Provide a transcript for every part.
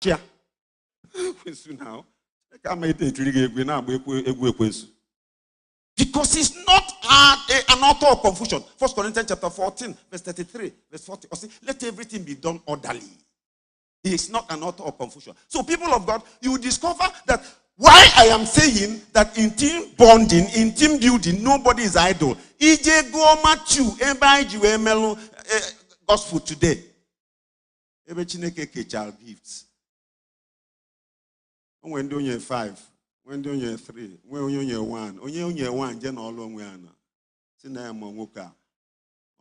now. Because he's not an author of confusion. 1 Corinthians chapter 14, verse 33, verse 40. Let everything be done orderly. He is not an author of confusion. So people of God, you will discover that why I am saying that in team bonding, in team building, nobody is idle. EJ go Matthew, gospel today. Every chineke child gifts. When do you 5? When do you 3? When do you 1? Onye 1, jen all long way. Sina mongoka.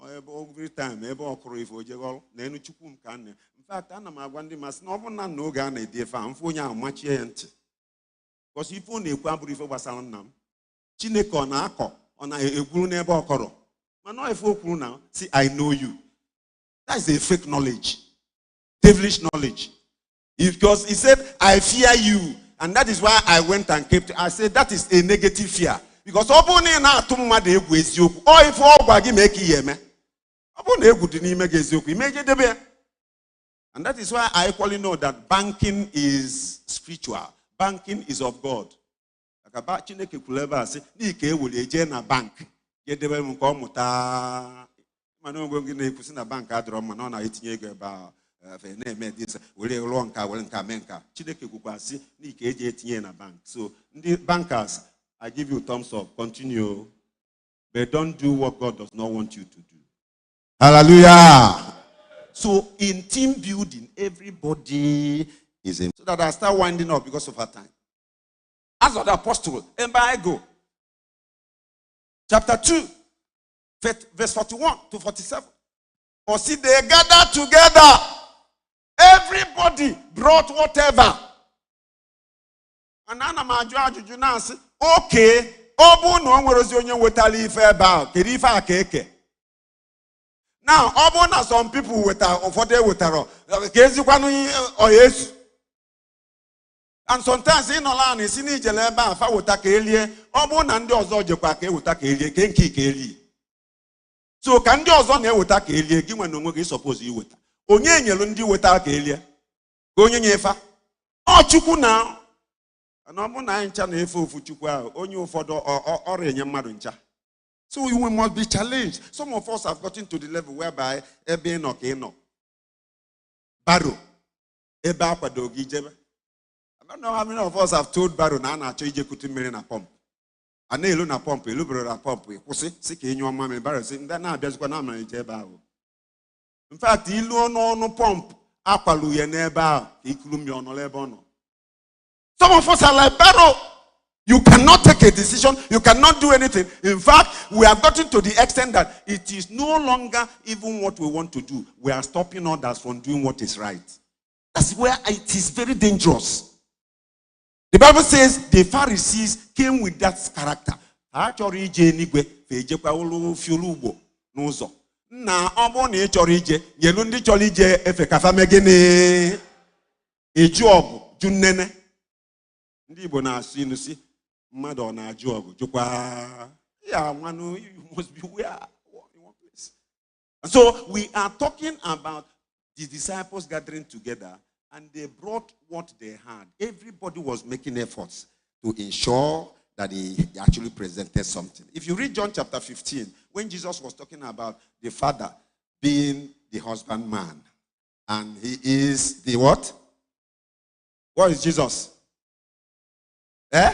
Every time, every okoro if ojegol, nenu chukum kane. In fact, Anna Magwandi must not know Ghana, dear farm, for ya much yent. Because if only Quabri for Wasalanam, Chineko na ako, on a guru neighbor okoro. Man, no, if you now, see, I know you. That is a fake knowledge, devilish knowledge. Because he said, I fear you. And that is why I went and kept. I said, that is a negative fear. Because obone na atumma de egwu eziokwu. O ife ogwa gi make yeme. Obone egwu di n'ime gi eziokwu. Imeje debe. And that is why I equally know that banking is spiritual. Banking is of God. Akaba Chineke kuleba say, ni ke ewuli eje na bank. Ye debe mu ko muta. Manu ngo gi na ekusi na bank adro ma na etinye ego eba. So the bankers, I give you thumbs up. Continue, but don't do what God does not want you to do. Hallelujah. So in team building, everybody is in. So that I start winding up because of our time. As of the apostle, Igbo, chapter 2, verse 41 to 47. Or see, they gathered together. Everybody brought whatever. And Anna Majuaju Junasi, okay, Obu no one wetali feba, Kerifa keke. Now, Obu na some people with a for their wetaro, Kezukwanu or yes. And sometimes in Olan is in Jeleba, Fawutaka elie, Obu Nando Zojaka, Utaka elie, Kenki Keli. So can you also know what I give when no suppose you with? Onye nyelundi weta ka elie. Onye nyefa. O chukwu na. Ana mo na ncha na efe ofu chukwu a onye ufodo ore enye mmadu ncha. So we must be challenged. Some of us have gotten to the level whereby ebe no ka ino. Baro. Ebe akwado gi jebe. I don't know how many of us have told Baro na na acho ije kutu mmiri na pump. Ana elu na pump, elu bro na pump. Kwusi si ka enyo mama me Baro si nda na abiazikwa na amana ije ahụ. In fact, ilu ono pump akwalu ye n'ebe a ikulumi ono lebe ono. Some of us are like Baro. You cannot take a decision. You cannot do anything. In fact, we have gotten to the extent that it is no longer even what we want to do. We are stopping others from doing what is right. That's where it is very dangerous. The Bible says the Pharisees came with that character. Na obo na choro ije yelu ndi choro ije efe kafa megene eju ogu junnene ndi Igbo na asu inu si mmadu na aju ogu jukwa ya nwanu you must be where in one place. And so we are talking about the disciples gathering together and they brought what they had. Everybody was making efforts to ensure that he actually presented something. If you read John chapter 15, when Jesus was talking about the Father being the husbandman, and he is the what? What is Jesus? The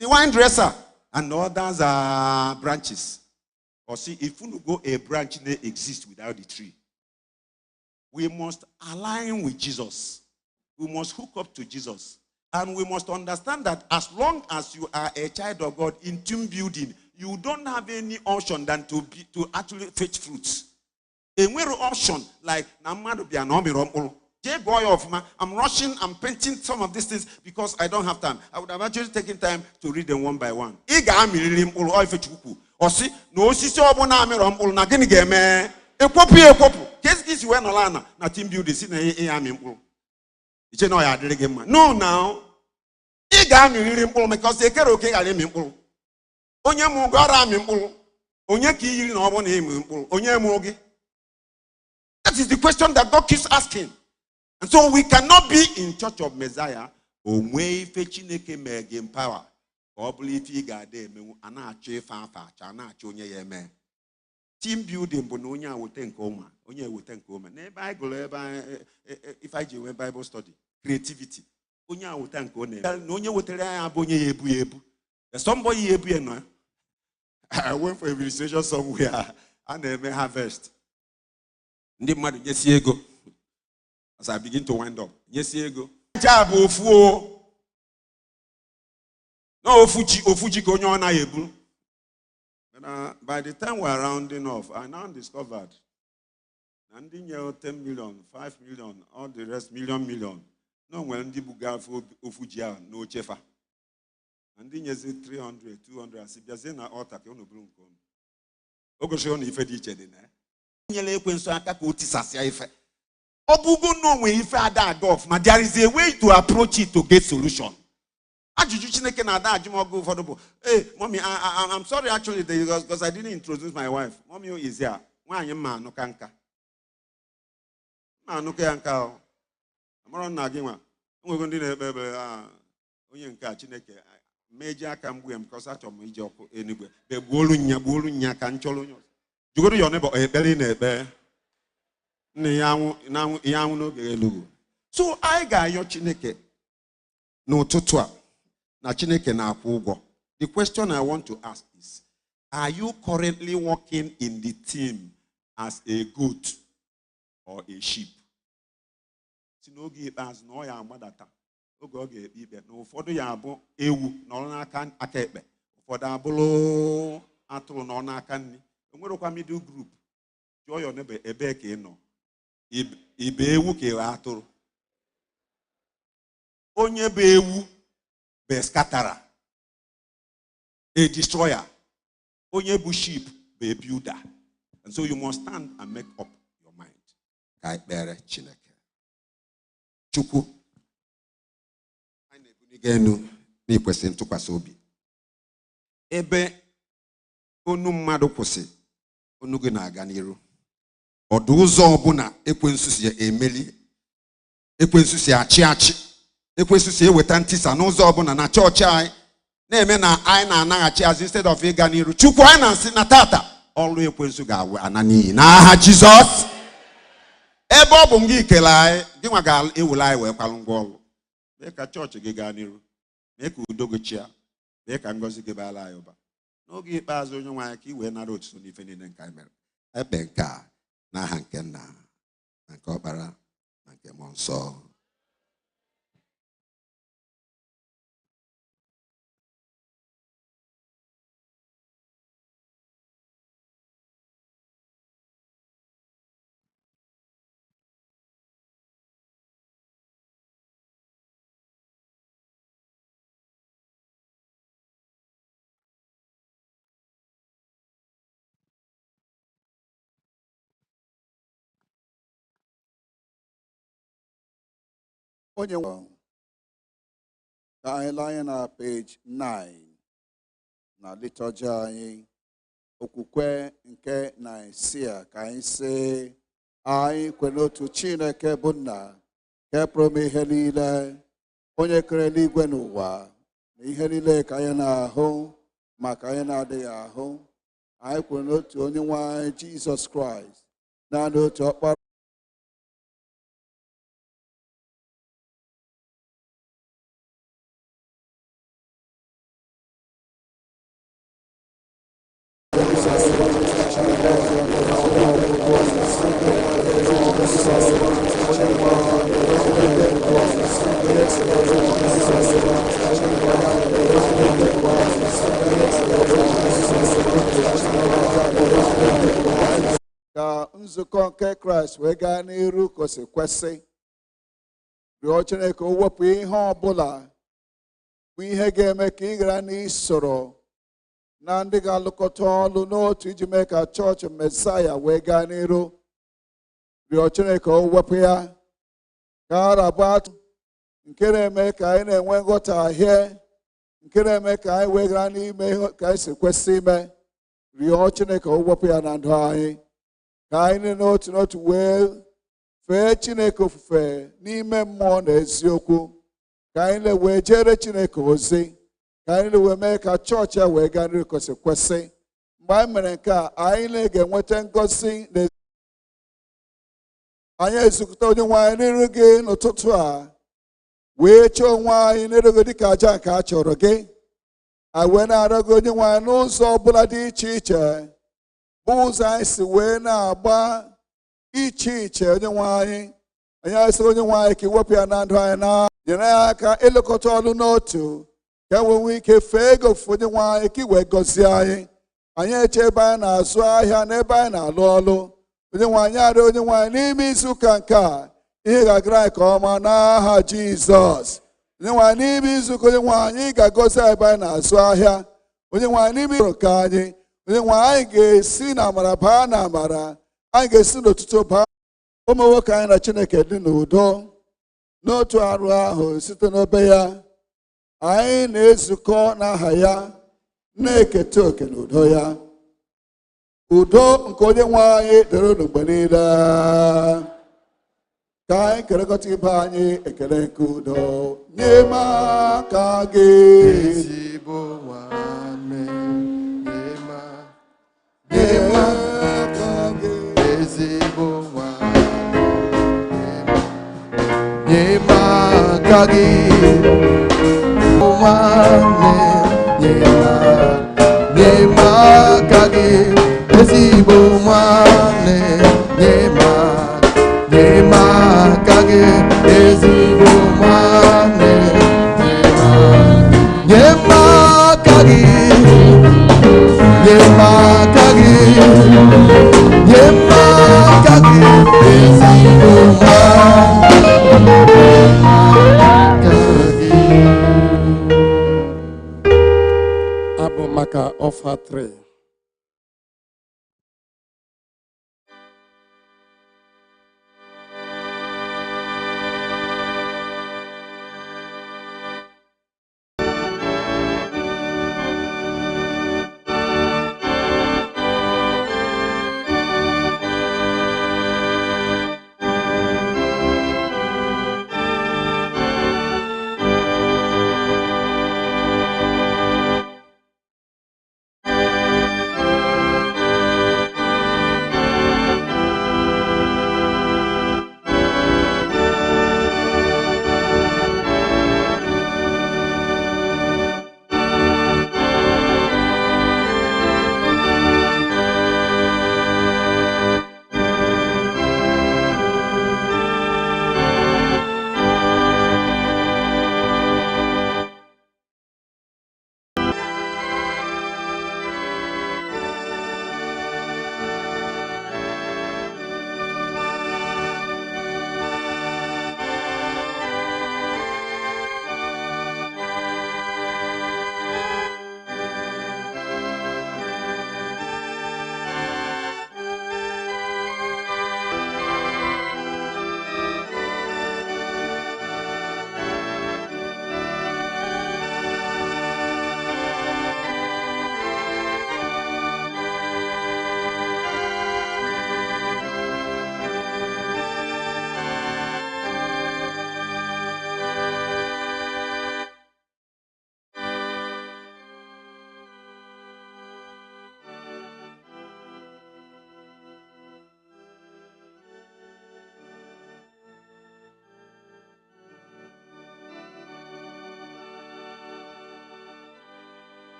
wine dresser, and the others are branches. Or see, if you go a branch, they exist without the tree. We must align with Jesus. We must hook up to Jesus. And we must understand that as long as you are a child of God in team building, you don't have any option than to actually fetch fruits. A mere option like I'm rushing, I'm painting some of these things because I don't have time. I would have actually taken time to read them one by one. Or see, no sister na gini game. Case this you na team building no, now. Because they care okay. Onye mu gara mimpul. Onye ki yiri na obo na mimpul. Onye mu ogi. That is the question that God keeps asking. And so we cannot be in Church of Messiah onwe ife Chineke mee gị empower ka ọ bụrụ ife ị ga-ada emenwu a na-achọ ife afa acha a na-achọ onye ya eme. Team building bụ na onye awete nke ụma onye ewete nke ụma n'ebe anyị gụrụ ebe if I ji enwe Bible study creativity onye awete nke ọ na-eme na onye wetere ya bụ onye ya ebu ya ebu. Somebody ya ebu ya no. I went for a registration somewhere a na-eme harvest. Ndị mmadụ nyesi ego. As I begin to wind up, nyesi ego. Job ofu o. No ofuji ka onye ọ na ebu. By the time we're rounding off, I now discovered and in 10 million, 5 million, all the rest million. No when the buga ofujia no chefa. And in 300, 200, si biaze na altar ke ono bru nkom. Ogosho na ife di iche dị na. Nyele ekwensu aka ka otisasia ife. Obugo no we ife ada agọf, ma there is a way to approach it to get solution. Ajụjụ Chineke na ada ajụmọgụ ụfọdụ bụ, hey, mommy, I'm sorry actually because I didn't introduce my wife. Mommy is here. Nwaanyị mma anụka nka. Ma anụka ya nka o. Amara nna gị nwa. Onwego ndị na-ekpe ebe onye nke a Chineke meji aka mgbu em because achọrọ m ije ọkụ enigwe. Be gbuolu nya ka nchọrọ onye ọzọ. Jụgodu ya nebo ekpere na-ekpe. Nne ya anwụ n'oge elugo. So anyị ga-ayọ Chineke n'ụtụtụ a. Na Chineke na-akwụ ụgwọ. The question I want to ask is, are you currently working in the team as a goat or a sheep? Si n'oge ikpeazụ na ọ ya agbadata oge ọ ga-ekpe ikpe na ụfọdụ ya abụ ewu nọrọ n'aka aka ekpe ụfọdụ abụrụ atụrụ nọ n'aka nri. Enwerekwa middle group. Jụọ ya n'ebe ebe ka ị nọ. Ibe ewu ka ị atụrụ. Onye bụ ewu be scatterer, a destroyer. Onye bu sheep be builder. And so you must stand and make up your mind. Ka ekpere Chineke. Chukwu. Anyị na-ebunye enu n'ikwesị ntụkwasị obi. Ebe onu mmadụ kwụsị, onu gị na-aga n'iru. Ọdụ ụzọ ọbụla ekwensu si emeli, ekwensu si achị. Ekwensu si eweta ntisa n'ụzọ ọbụla na chọọchị anyị na-eme na anyị na-anaghachi azụ instead of ịga n'iru. Chukwu anyị na-asị na tata ọrụ ekwensu ga-awụ ana n'iyi n'aha Jizọs. Ebe ọ bụ m gị ikele anyị gị nwa ga-ewule anyị wee kwalụ ngwa ọrụ. Mee ka chọọchị gị gaa n'iru. Mee ka udo gị chịa. Mee ka ngọzi gị baala anyị ụba. N'oge ikpeazụ onye nwe anyị ka i wee nara otuto n'ife niile nke anyị mere. Ebe nke a n'aha nke Nna na nke Ọkpara na nke Mmụọ Nsọ. Onye ka anyị lee anya na page 9 na liturgy anyị okwukwe nke Naịsia ka anyị sị anyị kwe n'otu Chineke bụ Nna nke pụrụ ime ihe niile onye kere eluigwe n'ụwa na ihe niile ka anyị na-ahụ ma ka anyị na-adịghị ahụ. Anyị kwe n'otu onye nwe anyị Jizọs Kraịst na n'otu Ọkpara ka nzukọ nke Kraịst wee gaa n'iru kwesị rịọ Chineke o wepụ ihe ọbụla bụ ihe ga-eme ka ị ghara n'isoro na ndị ga-alụkọta ọlụ n'otu iji mee ka chọọchị Mesaya wee gaa n'iru. Rịọ Chineke o wepụ ya ka arabụ atụ nke na-eme ka anyị na-enwe nghọtahie nke na-eme ka anyị wee ghara n'ime ihe ka anyị si kwesị ime. Rịọ Chineke o wepụ ya na ndụ anyị ka anyị n'otu wee fee Chineke ofufe n'ime mmụọ na eziokwu, ka anyị na-wee jere Chineke ozi, ka anyị na-wee mee ka chọọchị a wee gaa n'ihu kwesị kwesị. Mgbe anyị mere nke a, anyị na-ga-enweta ngọzi na anyị ezukọta onye nwe anyị n'iru gị n'ụtụtụ a, wee chọọ onwe anyị n'iru gị dịka aja nke a chọrọ gị. Anyị wee na-arịọ gị onye nwe anyị n'ụzọ ọbụla dị iche iche, bụ ụzọ anyị si wee na-agba iche iche. Onye nwe anyị asị onye nwe anyị ka iwepụ ya na ndụ anyị, na nyere ya aka ịlekọta ọrụ n'otu, ka e nwee ike fee ego ofufe onye nwe anyị, ka i wee gọzie anyị. Anyị eche ebe anyị na-azụ ahịa na ebe anyị na-alụ ọrụ. Onye nwe anyị arịọ onye nwe anyị n'ime izu ụka nke a, ihe ga-agara anyị ka ọma n'aha Jizọs. Onye nwe anyị n'ime izu ụka, onye nwe anyị ga-agọzi ebe anyị na-azụ ahịa. Onye nwe anyị n'ime izu ụka anyị, onye nwe anyị ga-esi na amara baa na amara, anyị ga-esi n'otuto baa. Ụmụ nwoke anyị na Chineke dị n'udo n'otu arụ ahụ site n'obe ya. Anyị na-ezukọ n'aha ya, na-eketa oke n'udo ya. Udo nke onye nwe anyị dịrị unu mgbe niile. Ka anyị kerekọta ibe anyị ekele nke udo. Nye m aka gị, ezigbo nwanne, nye m aka gị, ezigbo nwanne, nye m aka gị, nwanne, nye m aka gị, ezigbo nwanne, nye m aka gị, ezigbo nwanne, nye m aka gị, nye m aka gị, nye m aka gị, ezigbo nwanne, abụ maka ọfatri.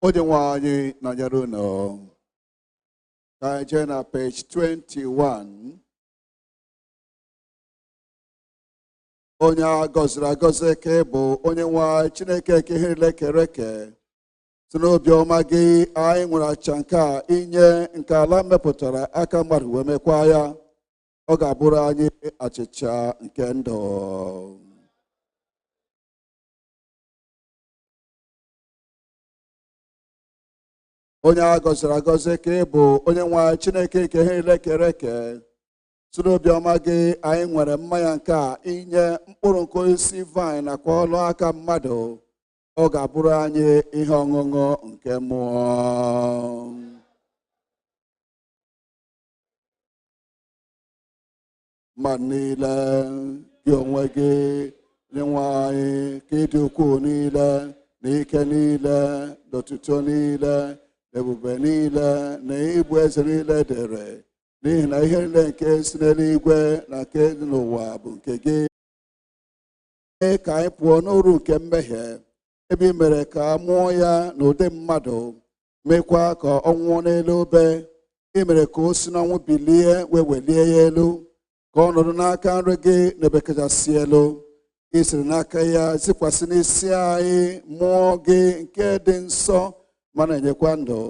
onye nwe anyị nọnyere unu. Ka anyị jee na page 21. Onye a gọziri agọzi ka ị bụ onye nwe anyị Chineke nke ihe niile kere eke. Si n'obiọma gị anyị nwere acha nke a inye nke ala mepụtara aka mmadụ wee mekwa ya. Ọ ga-abụrụ anyị achịcha nke ndụ. Onye a gọziri agọzi ka ị bụ onye nwe anyị Chineke nke ihe niile kere eke. Si n'obiọma gị anyị nwere mmanya nke a inye mkpụrụ nke osisi vaịn nakwa ọlụ aka mmadụ. Ọ ga-abụrụ anyị ihe ọṅụṅụ nke mmụọ. Mmadụ niile gị onwe gị nyenwe anyị ka ịdị ukwuu niile na ike niile na otuto niile na ebube niile na ịbụ eze niile dịrị, n'ihi na ihe niile nke si n'eluigwe na nke dị n'ụwa bụ nke gị. Mee ka anyị pụọ n'uru nke mmehie, ebe i mere ka a mụọ ya n'ụdị mmadụ, mekwa ka ọ nwụọ n'elu obe. I mere ka o si n'ọnwụ bilie wee welie ya elu, ka ọ nọdụ n'aka nri gị n'ebe kachasị elu. I siri n'aka ya zikwasị n'isi anyị mmụọ gị nke dị nsọ ma na-enyekwa ndụ,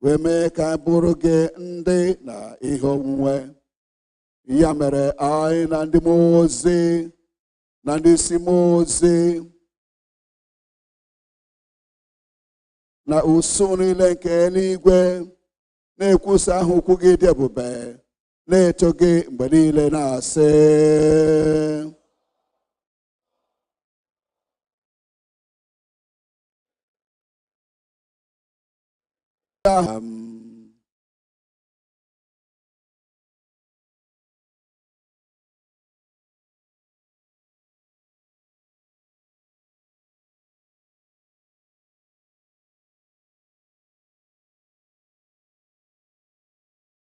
wee mee ka anyị bụrụ gị ndị na ihe onwunwe. Ya mere anyị na ndị mmụọ ozi na ndị isi mmụọ ozi na usuu niile nke eluigwe na-ekwusa aha ukwu gị dị ebube, na-eto gị mgbe niile na-asị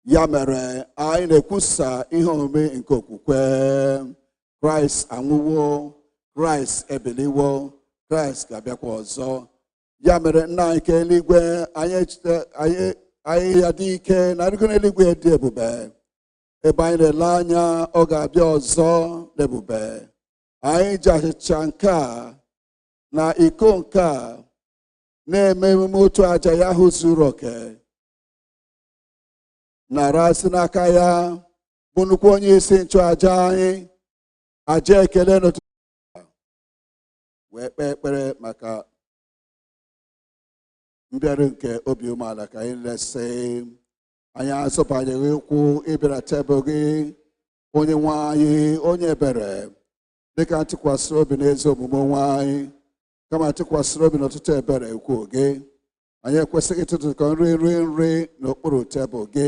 ya mere anyị na-ekwusa ihe omume nke okwukwe. Kraịst anwụwo, Kraịst ebiliwo, Kraịst ga-abịakwa ọzọ. Ya mere nna anyị nke eluigwe, anyị ya dị ike na arịgo n'eluigwe dị ebube, ebe anyị na-ele anya ọ ga-abịa ọzọ n'ebube. Anyị ji achịcha nke a na iko nke a na-eme emume otu aja ya ahụ zuru oke, nara si n'aka ya bụ nnukwu onye isi nchụaja anyị aja ekele n'ụtụtụ wee kpee ekpere maka mbịarụ nke obi umeala. Ka anyị lesị anyị azọbanyeghị ụkwụ ịbịara tebụl gị, onye nwe anyị onye ebere, dịka ntụkwasịrị obi n'ezi omume onwe anyị, kama ntụkwasịrị obi n'ọtụtụ ebere ukwu gị. Anyị ekwesịghị ịtụtụkọ nri n'okpuru tebụl gị,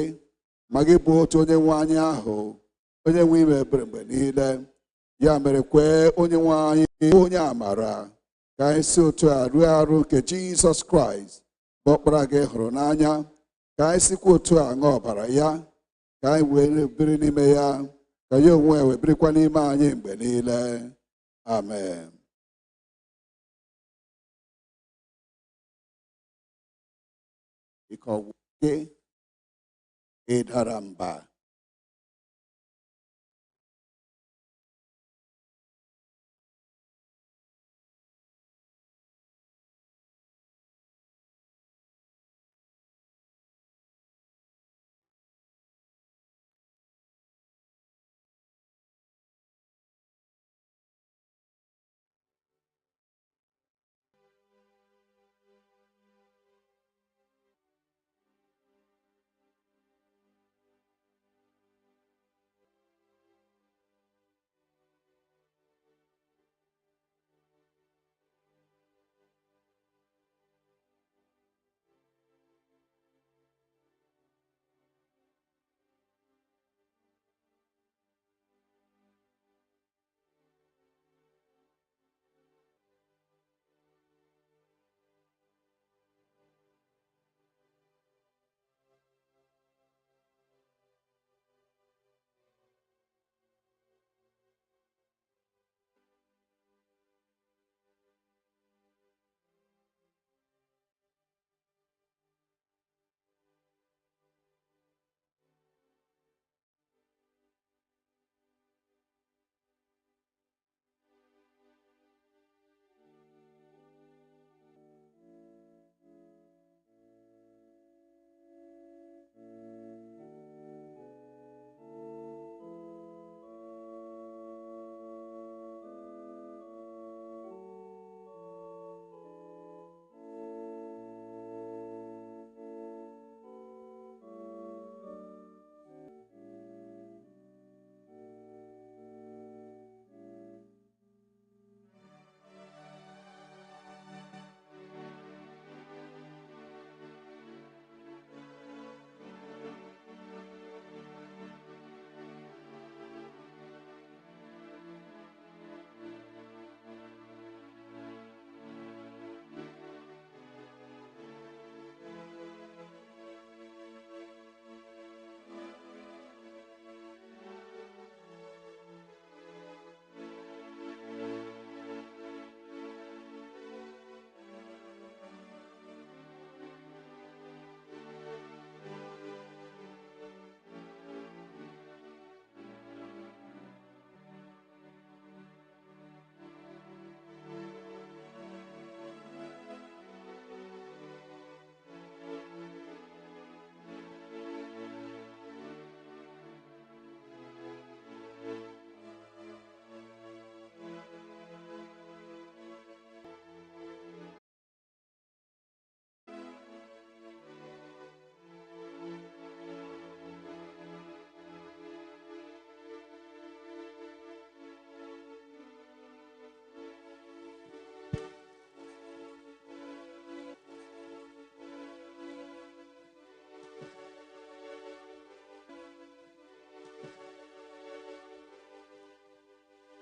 ma gị bụ otu onye nwe anyị ahụ, onye nwe ime ebere mgbe niile. Ya mere kwee onye nwe anyị onye amara, ka anyị si otu a ruo arụ nke Jizọs Kraịst bụ ọkpara gị hụrụ n'anya, ka anyị sikwa otu a ṅụọ ọbara ya, ka anyị wee biri n'ime ya, ka ya onwe wee birikwa n'ime anyị mgbe niile. Amen. Ike ọgwụ gị ịdara mba.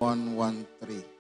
113.